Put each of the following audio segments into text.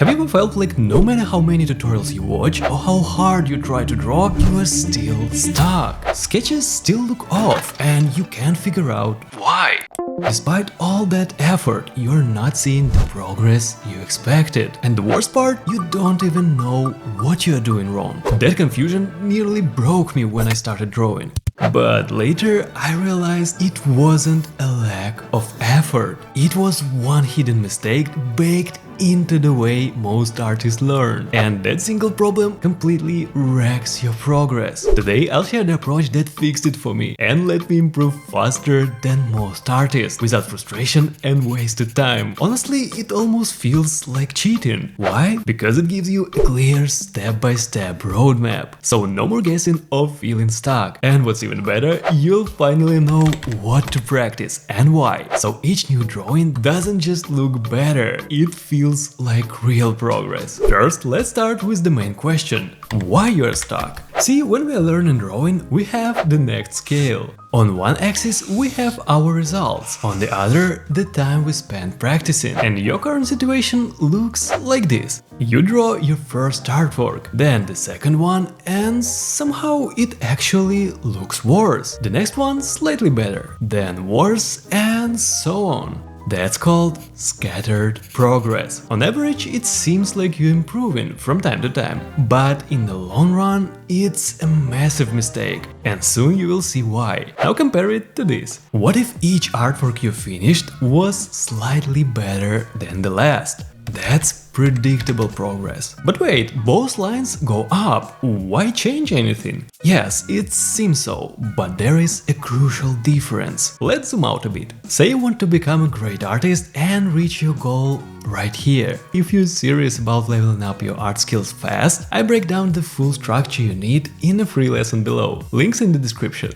Have you ever felt like no matter how many tutorials you watch or how hard you try to draw, you are still stuck? Sketches still look off and you can't figure out why. Despite all that effort, you're not seeing the progress you expected. And the worst part, you don't even know what you're doing wrong. That confusion nearly broke me when I started drawing. But later I realized it wasn't a lack of effort. It was one hidden mistake baked into the way most artists learn. And that single problem completely wrecks your progress. Today I'll share the approach that fixed it for me and let me improve faster than most artists, without frustration and wasted time. Honestly, it almost feels like cheating. Why? Because it gives you a clear step-by-step roadmap. So no more guessing or feeling stuck. And what's even better, you'll finally know what to practice and why. So each new drawing doesn't just look better, it feels like real progress. First, let's start with the main question: why you're stuck? See, when we are learning drawing, we have the next scale. On one axis we have our results, on the other the time we spent practicing. And your current situation looks like this. You draw your first artwork, then the second one, and somehow it actually looks worse. The next one slightly better, then worse, and so on. That's called scattered progress. On average, it seems like you're improving from time to time, but in the long run, it's a massive mistake, and soon you will see why. Now compare it to this. What if each artwork you finished was slightly better than the last? That's predictable progress. But wait, both lines go up. Why change anything? Yes, it seems so, but there is a crucial difference. Let's zoom out a bit. Say you want to become a great artist and reach your goal right here. If you're serious about leveling up your art skills fast, I break down the full structure you need in a free lesson below. Links in the description.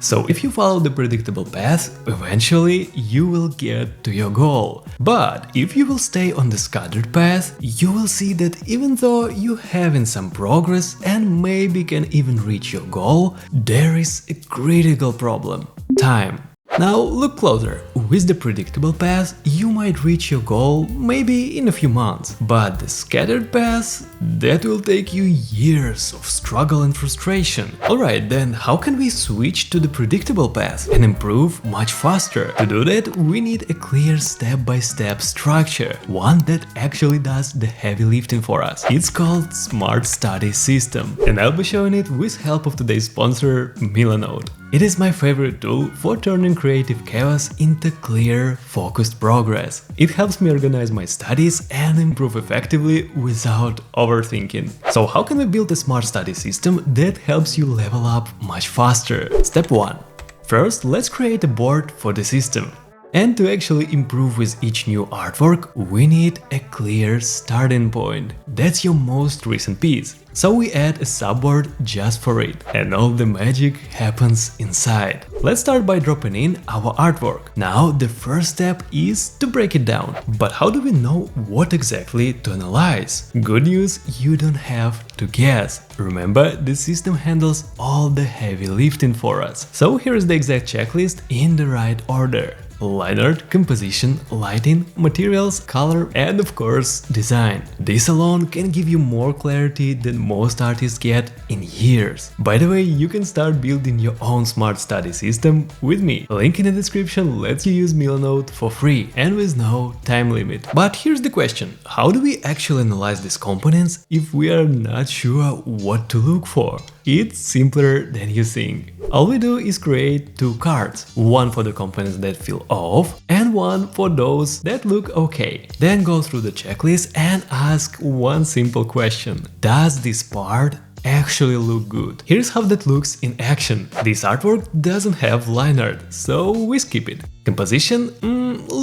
So if you follow the predictable path, eventually you will get to your goal. But if you will stay on the scattered path, you will see that even though you having some progress and maybe can even reach your goal, there is a critical problem: time. Now look closer. With the predictable path, you might reach your goal maybe in a few months, but the scattered path, that will take you years of struggle and frustration. Alright, then how can we switch to the predictable path and improve much faster? To do that, we need a clear step-by-step structure, one that actually does the heavy lifting for us. It's called Smart Study System, and I'll be showing it with help of today's sponsor, Milanote. It is my favorite tool for turning creative chaos into clear, focused progress. It helps me organize my studies and improve effectively without overthinking. So how can we build a smart study system that helps you level up much faster? Step 1. First, let's create a board for the system. And to actually improve with each new artwork, we need a clear starting point. That's your most recent piece. So we add a subboard just for it, and all the magic happens inside. Let's start by dropping in our artwork. Now the first step is to break it down. But how do we know what exactly to analyze? Good news, you don't have to guess. Remember, the system handles all the heavy lifting for us. So here is the exact checklist in the right order: line art, composition, lighting, materials, color, and of course, design. This alone can give you more clarity than most artists get in years. By the way, you can start building your own smart study system with me. Link in the description lets you use Milanote for free and with no time limit. But here's the question: how do we actually analyze these components if we are not sure what to look for? It's simpler than you think. All we do is create two cards, one for the components that feel off and one for those that look okay. Then go through the checklist and ask one simple question: does this part actually look good? Here's how that looks in action. This artwork doesn't have line art, so we skip it. Composition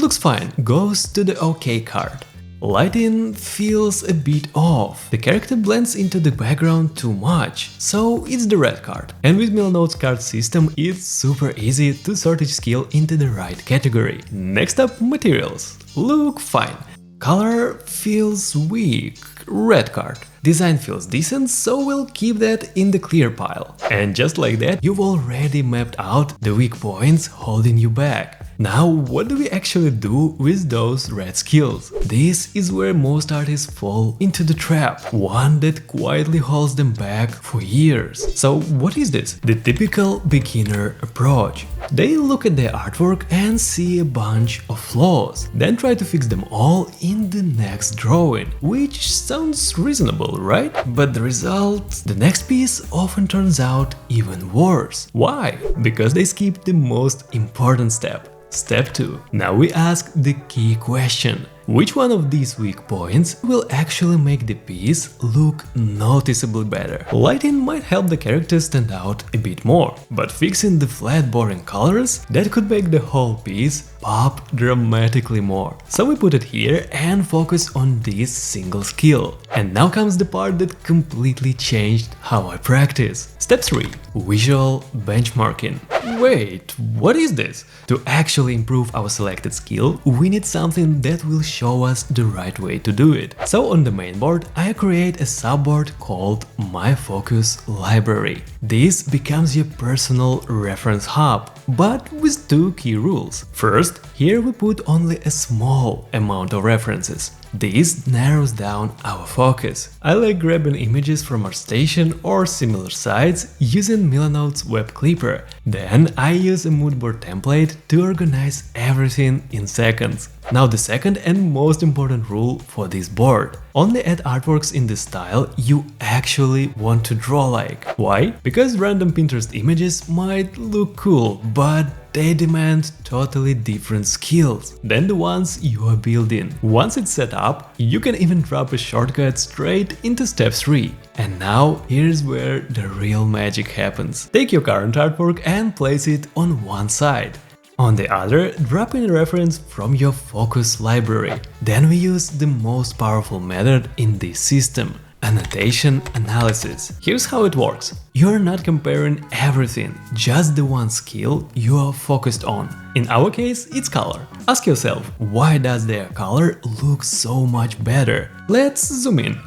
looks fine, goes to the OK card. Lighting feels a bit off. The character blends into the background too much, so it's the red card. And with Milanote's card system, it's super easy to sort each skill into the right category. Next up, materials. Look fine. Color feels weak. Red card. Design feels decent, so we'll keep that in the clear pile. And just like that, you've already mapped out the weak points holding you back. Now, what do we actually do with those red skills? This is where most artists fall into the trap, one that quietly holds them back for years. So what is this? The typical beginner approach. They look at their artwork and see a bunch of flaws, then try to fix them all in the next drawing, which sounds reasonable, right? But the result, the next piece often turns out even worse. Why? Because they skip the most important step. Step 2. Now we ask the key question. Which one of these weak points will actually make the piece look noticeably better? Lighting might help the character stand out a bit more, but fixing the flat boring colors, that could make the whole piece pop dramatically more. So we put it here and focus on this single skill. And now comes the part that completely changed how I practice. Step 3. Visual benchmarking. Wait, what is this? To actually improve our selected skill, we need something that will show us the right way to do it. So on the main board, I create a subboard called My Focus Library. This becomes your personal reference hub, but with two key rules. First, here we put only a small amount of references. This narrows down our focus. I like grabbing images from ArtStation or similar sites using Milanote's web clipper. Then I use a moodboard template to organize everything in seconds. Now the second and most important rule for this board. Only add artworks in the style you actually want to draw like. Why? Because random Pinterest images might look cool, but they demand totally different skills than the ones you are building. Once it's set up, you can even drop a shortcut straight into step 3. And now here's where the real magic happens. Take your current artwork and place it on one side. On the other, drop in a reference from your focus library. Then we use the most powerful method in this system. Annotation analysis. Here's how it works. You're not comparing everything, just the one skill you are focused on. In our case, it's color. Ask yourself, why does their color look so much better? Let's zoom in.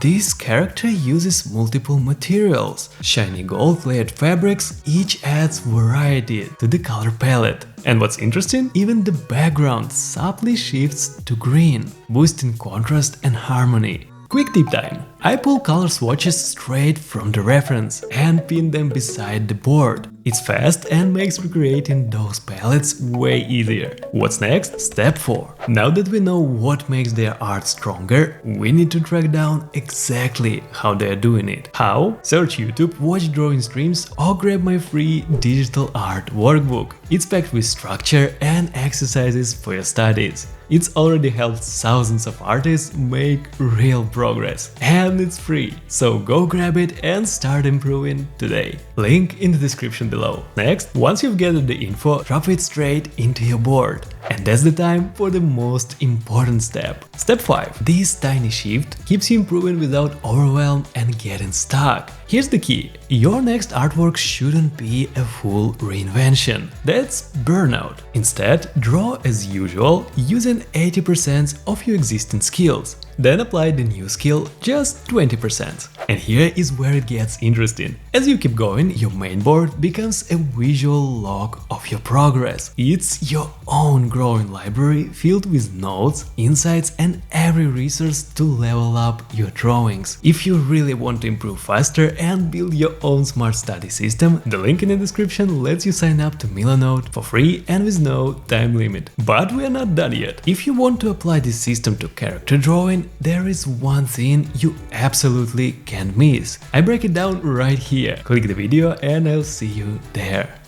This character uses multiple materials. Shiny gold layered fabrics, each adds variety to the color palette. And what's interesting, even the background subtly shifts to green, boosting contrast and harmony. Quick tip time. I pull color swatches straight from the reference and pin them beside the board. It's fast and makes recreating those palettes way easier. What's next? Step 4. Now that we know what makes their art stronger, we need to track down exactly how they're doing it. How? Search YouTube, watch drawing streams, or grab my free digital art workbook. It's packed with structure and exercises for your studies. It's already helped thousands of artists make real progress, and it's free, so go grab it and start improving today. Link in the description below. Next, once you've gathered the info, drop it straight into your board. And that's the time for the most important step. Step 5. This tiny shift keeps you improving without overwhelm and getting stuck. Here's the key. Your next artwork shouldn't be a full reinvention. That's burnout. Instead, draw as usual, using 80% of your existing skills. Then apply the new skill just 20%. And here is where it gets interesting. As you keep going, your main board becomes a visual log of your progress. It's your own growing library filled with notes, insights, and every resource to level up your drawings. If you really want to improve faster and build your own smart study system, the link in the description lets you sign up to Milanote for free and with no time limit. But we are not done yet. If you want to apply this system to character drawing, there is one thing you absolutely can't miss. I break it down right here. Click the video and I'll see you there.